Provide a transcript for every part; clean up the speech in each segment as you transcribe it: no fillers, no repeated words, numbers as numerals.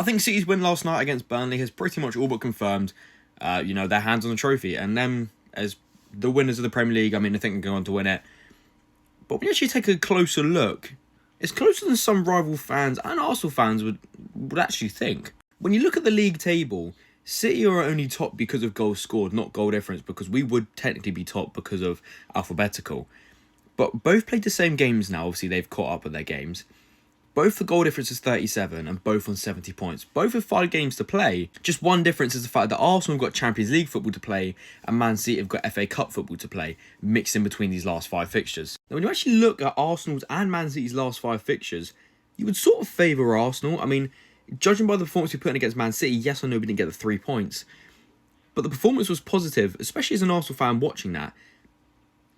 I think City's win last night against Burnley has pretty much all but confirmed, their hands on the trophy, and them as the winners of the Premier League. I mean, I think they're going on to win it. But when you actually take a closer look, it's closer than some rival fans and Arsenal fans would actually think. When you look at the league table, City are only top because of goals scored, not goal difference, because we would technically be top because of alphabetical. But both played the same games now. Obviously, they've caught up with their games. Both the goal difference is 37 and both on 70 points. Both have 5 games to play. Just one difference is the fact that Arsenal have got Champions League football to play and Man City have got FA Cup football to play, mixed in between these last 5 fixtures. Now, when you actually look at Arsenal's and Man City's last 5 fixtures, you would sort of favour Arsenal. I mean, judging by the performance we put in against Man City, yes, I know we didn't get the 3 points. But the performance was positive, especially as an Arsenal fan watching that.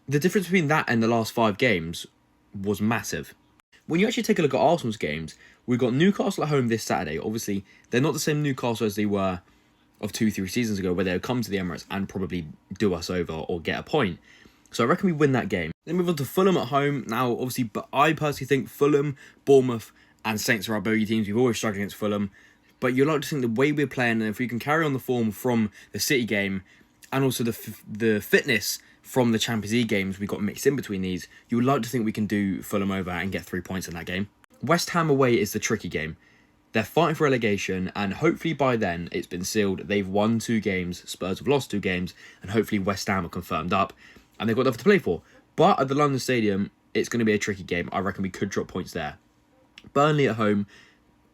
The difference between that and the last 5 games was massive. When you actually take a look at Arsenal's games, we've got Newcastle at home this Saturday. Obviously, they're not the same Newcastle as they were of 2-3 seasons ago, where they would come to the Emirates and probably do us over or get a point. So I reckon we win that game. Then move on to Fulham at home. Now, obviously, but I personally think Fulham, Bournemouth and Saints are our bogey teams. We've always struggled against Fulham. But you'd like to think the way we're playing, and if we can carry on the form from the City game and also the fitness from the Champions League games we got mixed in between these, you would like to think we can do Fulham over and get 3 points in that game. West Ham away is the tricky game. They're fighting for relegation, and hopefully by then it's been sealed. They've won 2 games, Spurs have lost 2 games, and hopefully West Ham are confirmed up, and they've got nothing to play for. But at the London Stadium, it's going to be a tricky game. I reckon we could drop points there. Burnley at home,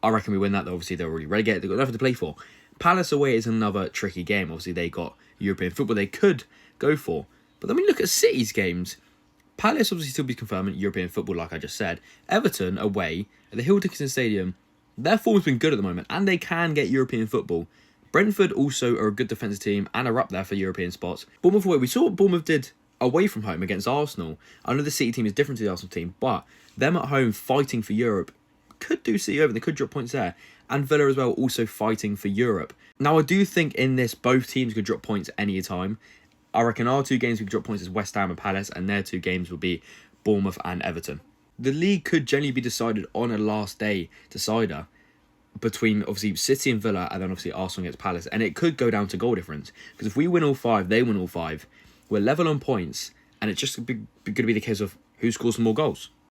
I reckon we win that. Obviously, they're already relegated. They've got nothing to play for. Palace away is another tricky game. Obviously, they got European football they could go for. But then when you look at City's games, Palace obviously still be confirming European football, like I just said. Everton away at the Hill Dickinson Stadium, their form's been good at the moment, and they can get European football. Brentford also are a good defensive team and are up there for European spots. Bournemouth away, we saw what Bournemouth did away from home against Arsenal. I know the City team is different to the Arsenal team, but them at home fighting for Europe could do City over. They could drop points there. And Villa as well, also fighting for Europe. Now, I do think in this, both teams could drop points any time. I reckon our 2 games we could drop points is West Ham and Palace, and their 2 games will be Bournemouth and Everton. The league could generally be decided on a last day decider between obviously City and Villa, and then obviously Arsenal against Palace, and it could go down to goal difference, because if we win all 5, they win all 5, we're level on points, and it's just going to be the case of who scores some more goals.